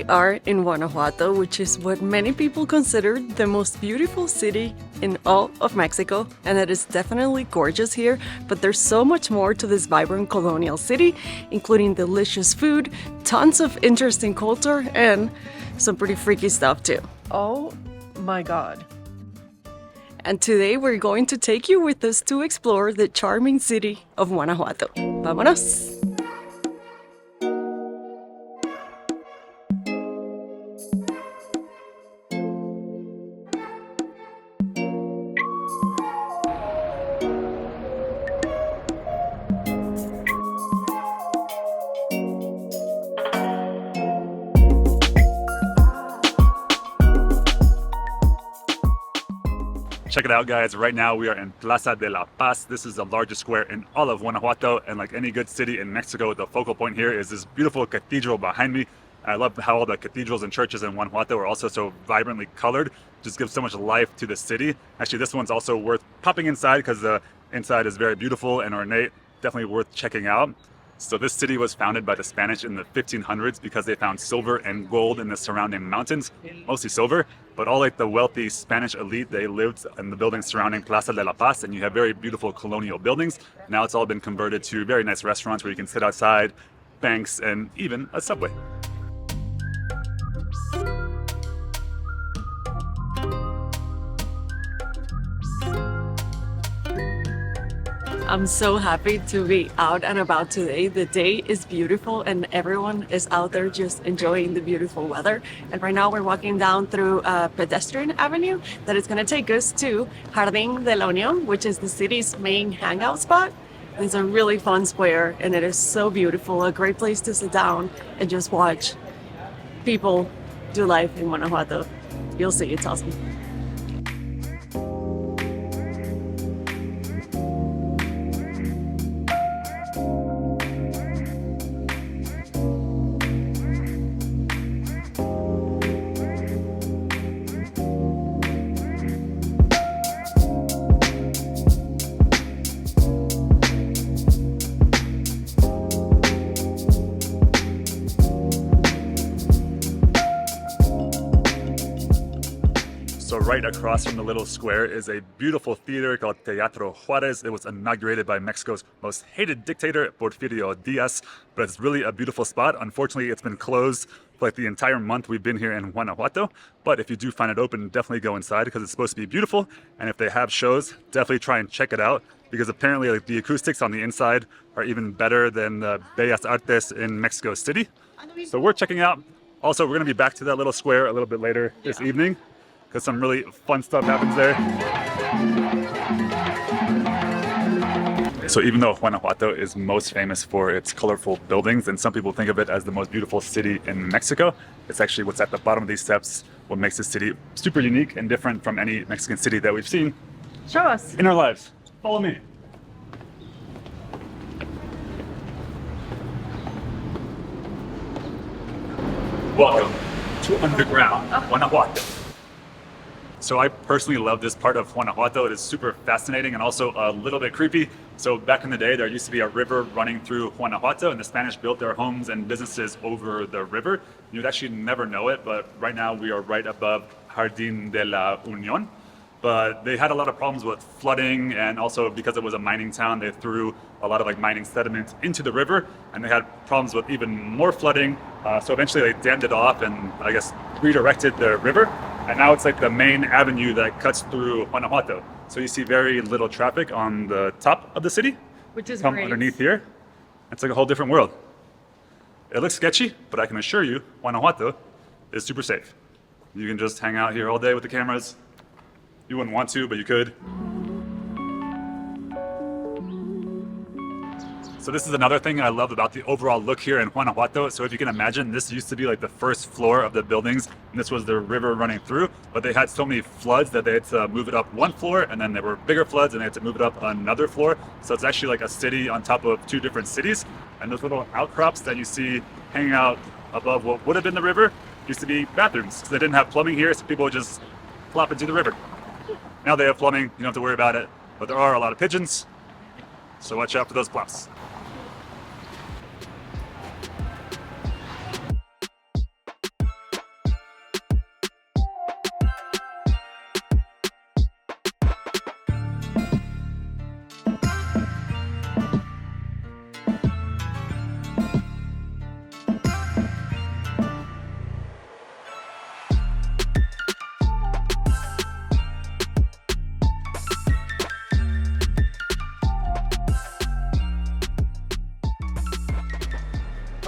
are in Guanajuato, which is what many people consider the most beautiful city in all of Mexico, and it is definitely gorgeous here, but there's so much more to this vibrant colonial city, including delicious food, tons of interesting culture, and some pretty freaky stuff too. Oh my God. And today we're going to take you with us to explore the charming city of Guanajuato. Vámonos! Check it out, guys. Right now we are in Plaza de la Paz. This is the largest square in all of Guanajuato, and like any good city in Mexico, the focal point here is this beautiful cathedral behind me. I love how all the cathedrals and churches in Guanajuato are also so vibrantly colored. Just gives so much life to the city. Actually, this one's also worth popping inside because the inside is very beautiful and ornate. Definitely worth checking out. So this city was founded by the Spanish in the 1500s because they found silver and gold in the surrounding mountains, mostly silver, but all like the wealthy Spanish elite, they lived in the buildings surrounding Plaza de la Paz, and you have very beautiful colonial buildings. Now it's all been converted to very nice restaurants where you can sit outside, banks, and even a subway. I'm so happy to be out and about today. The day is beautiful and everyone is out there just enjoying the beautiful weather. And right now we're walking down through a pedestrian avenue that is going to take us to Jardín de la Unión, which is the city's main hangout spot. It's a really fun square and it is so beautiful, a great place to sit down and just watch people do life in Guanajuato. You'll see, it's awesome. So right across from the little square is a beautiful theater called Teatro Juárez. It was inaugurated by Mexico's most hated dictator, Porfirio Diaz, but it's really a beautiful spot. Unfortunately, it's been closed for like the entire month we've been here in Guanajuato, but if you do find it open, definitely go inside because it's supposed to be beautiful. And if they have shows, definitely try and check it out because apparently like the acoustics on the inside are even better than the Bellas Artes in Mexico City. So we're checking out. Also, we're gonna be back to that little square a little bit later this evening, because some really fun stuff happens there. So even though Guanajuato is most famous for its colorful buildings, and some people think of it as the most beautiful city in Mexico, it's actually what's at the bottom of these steps what makes this city super unique and different from any Mexican city that we've seen. Show us. In our lives. Follow me. Welcome to underground Guanajuato. So I personally love this part of Guanajuato. It is super fascinating and also a little bit creepy. So back in the day, there used to be a river running through Guanajuato, and the Spanish built their homes and businesses over the river. You'd actually never know it, but right now we are right above Jardín de la Unión. But they had a lot of problems with flooding, and also because it was a mining town, they threw a lot of like mining sediment into the river, and they had problems with even more flooding. So eventually they dammed it off and I guess redirected the river. And now it's like the main avenue that cuts through Guanajuato. So you see very little traffic on the top of the city. Which is Come great. underneath here, it's like a whole different world. It looks sketchy, but I can assure you, Guanajuato is super safe. You can just hang out here all day with the cameras. You wouldn't want to, but you could. So this is another thing I love about the overall look here in Guanajuato. So if you can imagine, this used to be like the first floor of the buildings, and this was the river running through, but they had so many floods that they had to move it up one floor, and then there were bigger floods and they had to move it up another floor. So it's actually like a city on top of two different cities. And those little outcrops that you see hanging out above what would have been the river used to be bathrooms, because they didn't have plumbing here, so people would just plop into the river. Now they have plumbing, you don't have to worry about it, but there are a lot of pigeons, so watch out for those plops.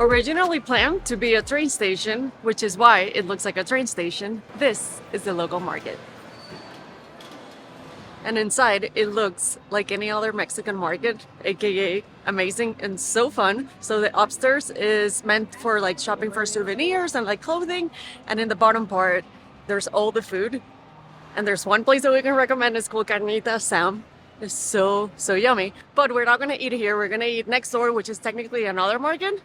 Originally planned to be a train station, which is why it looks like a train station, this is the local market. And inside, it looks like any other Mexican market, aka amazing and so fun. So the upstairs is meant for like shopping for souvenirs and like clothing. And in the bottom part, there's all the food. And there's one place that we can recommend. It's called Carnitas Sam. It's so yummy. But we're not gonna eat here. We're gonna eat next door, which is technically another market.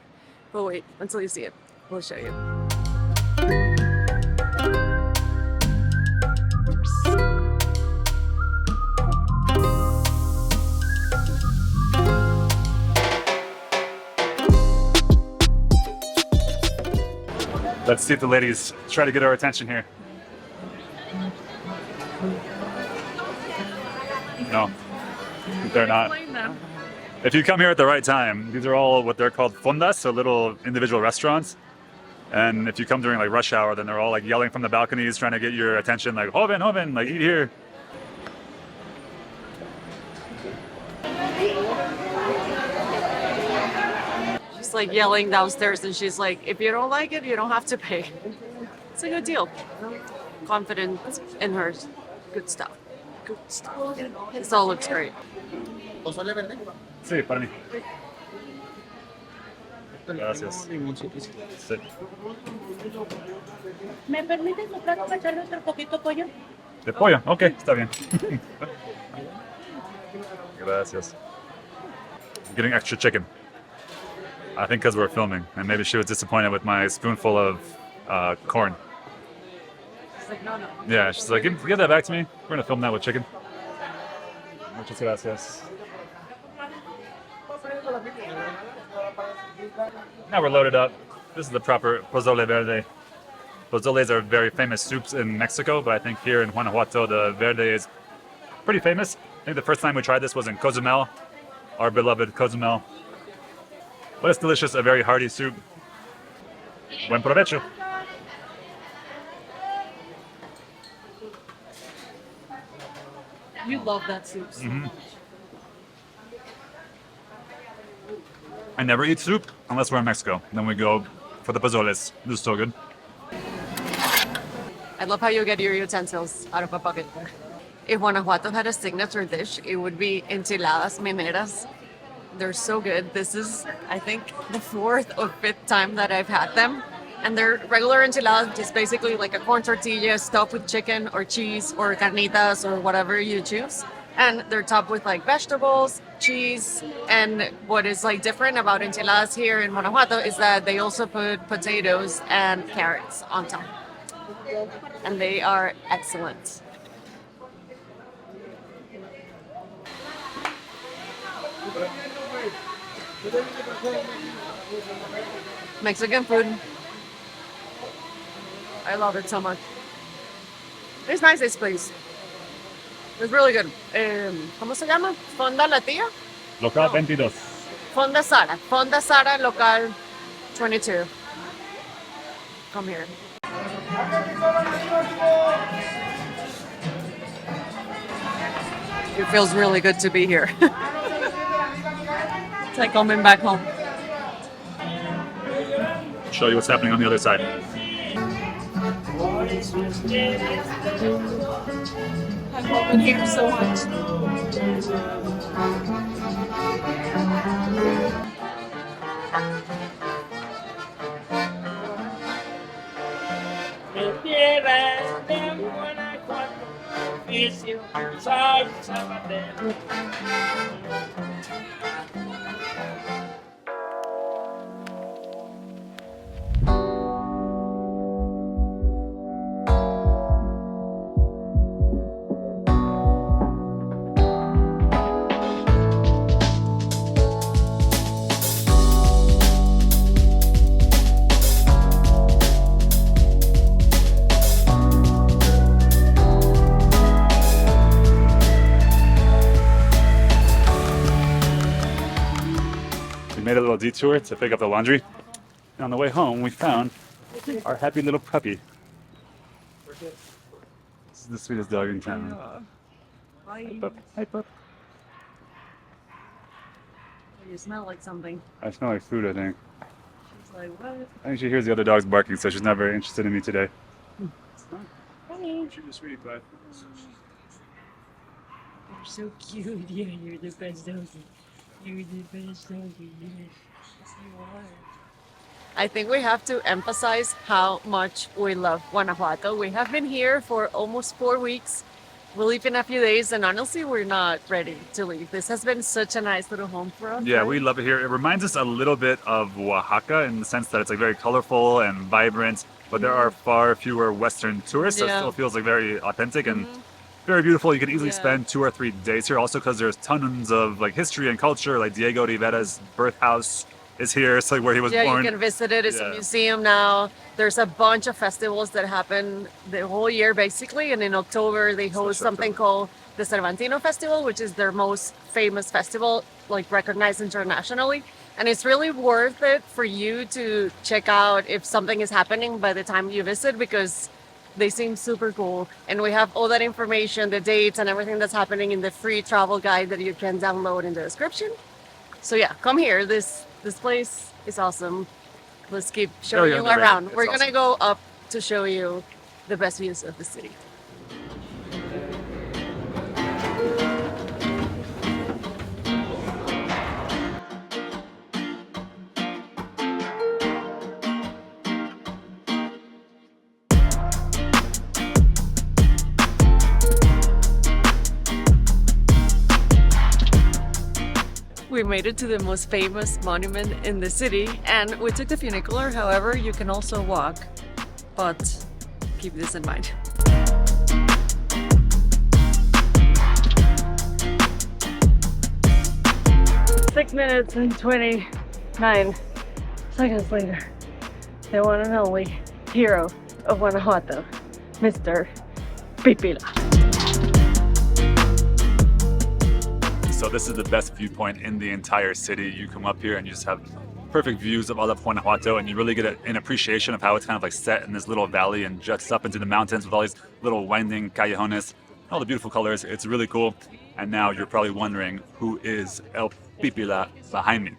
But wait until you see it. We'll show you. Let's see if the ladies try to get our attention here. No, they're not. If you come here at the right time, these are all what they're called fondas, so little individual restaurants. And if you come during like rush hour, then they're all like yelling from the balconies, trying to get your attention, like "Joven, joven, like eat here." She's like yelling downstairs, and she's like, "If you don't like it, you don't have to pay." It's a good deal. Confidence in her. Good stuff. Good stuff. This all looks great. Sí, para mí. Gracias. Sí. ¿Me permites soplar para echarle otro poquito pollo? De pollo, ok, está bien. Gracias. I'm getting extra chicken. I think because we're filming, and maybe she was disappointed with my spoonful of corn. She's like, no. Yeah, she's like, give that back to me. We're gonna film that with chicken. Muchas gracias. Now we're loaded up. This is the proper pozole verde. Pozoles are very famous soups in Mexico, but I think here in Guanajuato, the verde is pretty famous. I think the first time we tried this was in Cozumel, our beloved Cozumel. But it's delicious, a very hearty soup. Buen provecho. You love that soup. Mm-hmm. I never eat soup unless we're in Mexico. Then we go for the pozoles. This is so good. I love how you get your utensils out of a bucket. If Guanajuato had a signature dish, it would be enchiladas mineras. They're so good. This is, I think, the 4th or 5th time that I've had them. And they're regular enchiladas, which is basically like a corn tortilla stuffed with chicken or cheese or carnitas or whatever you choose. And they're topped with like vegetables, cheese, and what is like different about enchiladas here in Guanajuato is that they also put potatoes and carrots on top. And they are excellent. Mexican food. I love it so much. It's nice, this place. It's really good. ¿Cómo se llama? Fonda La Tía? Local 22. Fonda Sara. Fonda Sara Local 22. Come here. It feels really good to be here. It's like coming back home. Show you what's happening on the other side. I'm loving here so much. Mi tierra de Guanajuato, oficio, soy zapatero. We made a little detour to pick up the laundry. And on the way home, we found our happy little puppy. This is the sweetest dog in town. Hi, pup. Hi, pup. You smell like something. I smell like food, I think. She's Like, what? I think she hears the other dogs barking, so she's not very interested in me today. Hey. She's just sweet, but You're so cute. Yeah, you're the best doggy. You're the best doggy. Yes, you are. I think we have to emphasize how much we love Guanajuato. We have been here for almost 4 weeks. We'll leave in a few days, and honestly, we're not ready to leave. This has been such a nice little home for us. yeah, right? we love it here. It reminds us a little bit of Oaxaca in the sense that it's like very colorful and vibrant, but there are far fewer Western tourists, so it Yeah. still feels like very authentic and very beautiful. You could easily Yeah. spend 2 or 3 days here, also because there's tons of like history and culture. Like Diego Rivera's birth house is here, it's like where he was Yeah, born. you can visit it. It's a Yeah. museum now. There's a bunch of festivals that happen the whole year, basically. And in October, they host Especially something October. called the Cervantino Festival, which is their most famous festival, like recognized internationally. And it's really worth it for you to check out if something is happening by the time you visit, because they seem super cool. And we have all that information, the dates and everything that's happening in the free travel guide that you can download in the description. So yeah, come here. This place is awesome. Let's keep showing yeah, you they're around. right. We're It's gonna go up to show you the best views of the city. We made it to the most famous monument in the city, and we took the funicular. However, you can also walk, but keep this in mind. Six minutes and 29 seconds later, the one and only hero of Guanajuato, Mr. Pipila. So this is the best viewpoint in the entire city. You come up here and you just have perfect views of all of Guanajuato, and you really get an appreciation of how it's kind of like set in this little valley and juts up into the mountains with all these little winding callejones, all the beautiful colors. It's really cool. And now you're probably wondering, who is El Pipila behind me?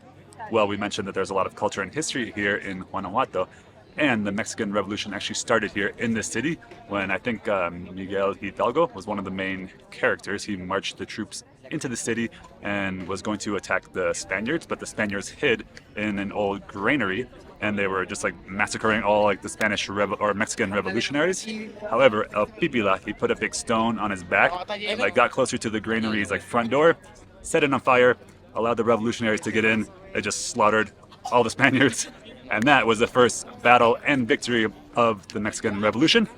Well, we mentioned that there's a lot of culture and history here in Guanajuato, and the Mexican Revolution actually started here in the city when I think Miguel Hidalgo was one of the main characters. He marched the troops into the city and was going to attack the Spaniards, but the Spaniards hid in an old granary and they were just like massacring all like the Spanish or Mexican revolutionaries. However, El Pipila, he put a big stone on his back and like got closer to the granary's like front door, set it on fire, allowed the revolutionaries to get in. They just slaughtered all the Spaniards, and that was the first battle and victory of the Mexican Revolution.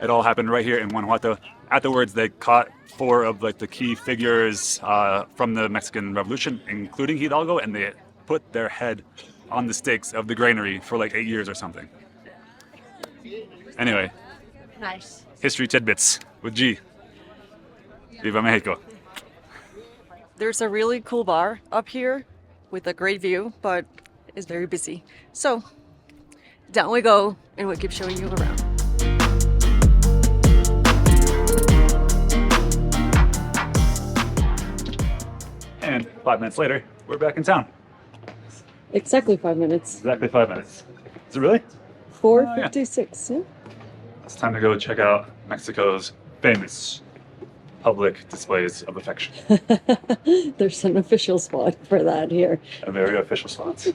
It all happened right here in Guanajuato. Afterwards, they caught 4 of like the key figures from the Mexican Revolution, including Hidalgo, and they put their head on the stakes of the granary for like 8 years or something. Anyway, Nice. history tidbits with G. Viva Mexico. There's a really cool bar up here with a great view, but it's very busy. So down we go, and we'll keep showing you around. And 5 minutes later, we're back in town. Exactly 5 minutes. Exactly 5 minutes. Is it really? 4:56. Yeah. It's time to go check out Mexico's famous public displays of affection. There's an official spot for that here. A very official spot.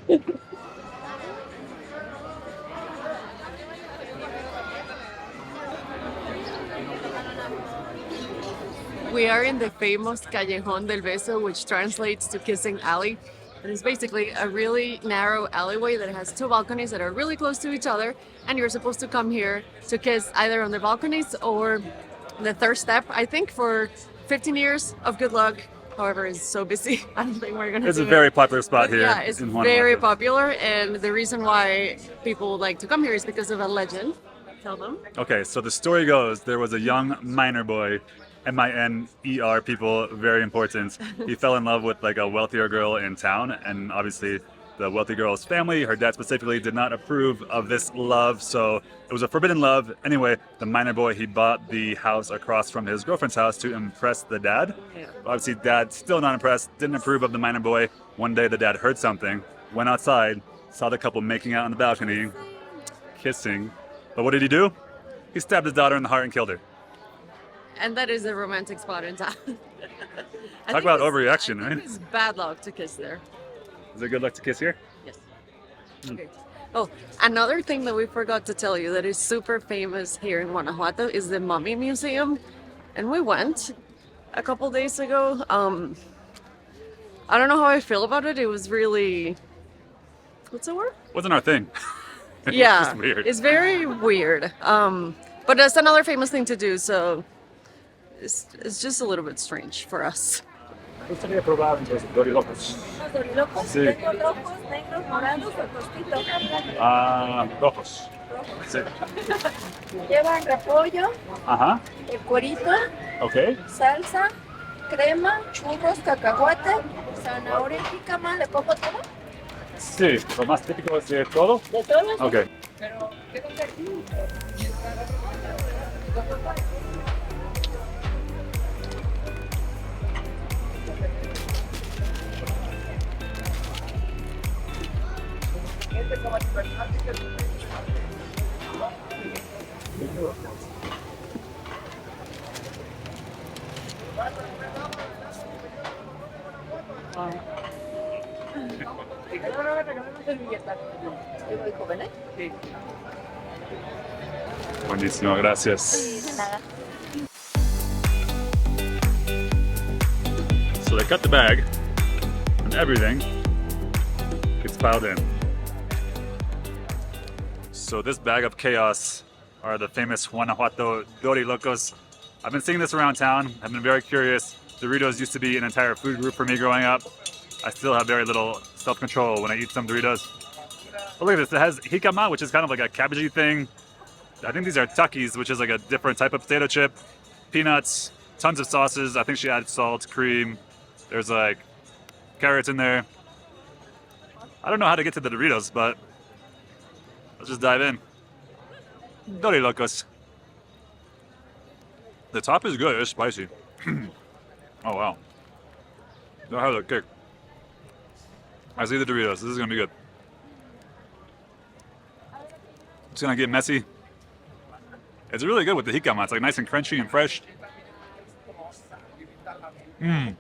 We are in the famous Callejón del Beso, which translates to Kissing Alley. And it's basically a really narrow alleyway that has 2 balconies that are really close to each other. And you're supposed to come here to kiss either on the balconies or the third step, I think, for 15 years of good luck. However, it's so busy. I don't think we're going to It's do a it. very popular spot here. Yeah, it's in Guanajuato. very popular. And the reason why people like to come here is because of a legend. Tell them. Okay, so the story goes there was a young miner boy, M-I-N-E-R, people, very important. He fell in love with like a wealthier girl in town, and obviously the wealthy girl's family, her dad specifically, did not approve of this love, so it was a forbidden love. Anyway, the miner boy, he bought the house across from his girlfriend's house to impress the dad. Yeah. Obviously, dad still not impressed, didn't approve of the miner boy. One day the dad heard something, went outside, Saw the couple making out on the balcony, kissing. But what did he do? He stabbed his daughter in the heart and killed her. And that is a romantic spot in town. Talk about overreaction, right? It's bad luck to kiss there. Is it good luck to kiss here? Yes. Okay. Oh, another thing that we forgot to tell you that is super famous here in Guanajuato is the Mummy Museum. And we went a couple days ago. I don't know how I feel about it. It was really... What's the word? Wasn't our thing. It was Yeah, just weird. it's very weird. But that's another famous thing to do, so it's just a little bit strange for us. Gustaría probar los dorilocos. Dorilocos, Sí. tengo rojos, negros, morados o tostitos. Ah, rojos. Sí. Llevan repollo, Ajá. el cuerito, Ok. salsa, crema, churros, cacahuate, zanahoria y jícama. ¿Le pongo todo? Sí, lo más típico es de todo. De todo. Ok. Pero, ¿qué con aquí? Buenísimo, gracias. So they cut the bag and everything gets piled in. So this bag of chaos are the famous Guanajuato Dorilocos. I've been seeing this around town. I've been very curious. Doritos used to be an entire food group for me growing up. I still have very little self-control when I eat some Doritos. But look at this, it has jicama, which is kind of like a cabbagey thing. I think these are takis, which is like a different type of potato chip. Peanuts, tons of sauces. I think she added salt, cream. There's like carrots in there. I don't know how to get to the Doritos, but let's just dive in. Dorilocos. The top is good, it's spicy. Oh wow. That has a kick. I see the Doritos, this is gonna be good. It's gonna get messy. It's really good with the jicama. It's like nice and crunchy and fresh. Mmm.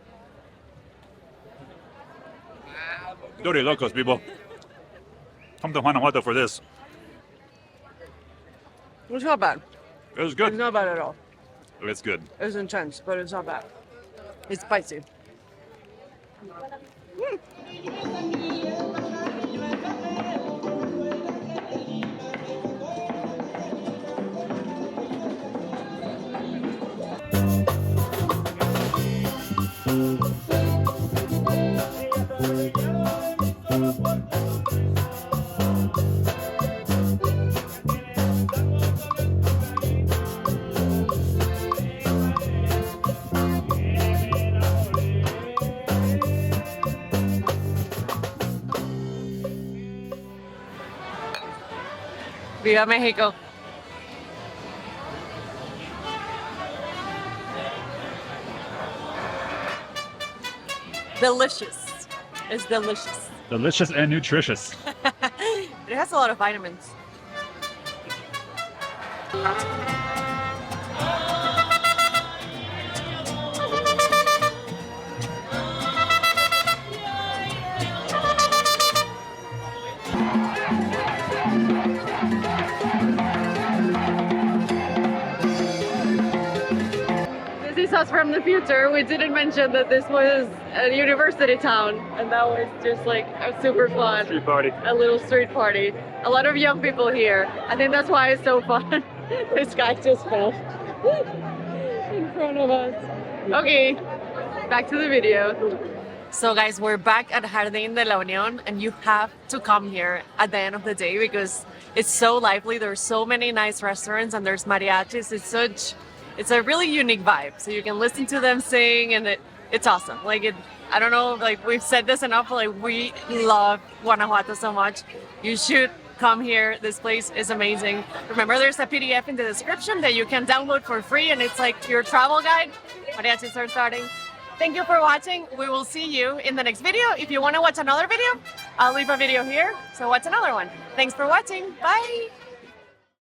Dorilocos, people. Come to Guanajuato for this. It's not bad. It was It's good. not bad at all. It's good. It's intense, but it's not bad. It's spicy. Viva Mexico. Delicious. It's delicious. Delicious and nutritious. It has a lot of vitamins. This is us from the future. We didn't mention that this was a university town, and that was just like a super fun, Street party. a little street party. A lot of young people here. I think that's why it's so fun. This guy just fell in front of us. Okay, back to the video. So guys, we're back at Jardín de la Unión, and you have to come here at the end of the day because it's so lively. There's so many nice restaurants and there's mariachis. It's a really unique vibe. So you can listen to them sing, and it's awesome. I don't know, like we've said this enough, but like we love Guanajuato so much. You should come here. This place is amazing. Remember, there's a PDF in the description that you can download for free, and it's like your travel guide. Mariachis are starting. Thank you for watching. We will see you in the next video. If you want to watch another video, I'll leave a video here. So what's another one? Thanks for watching. Bye.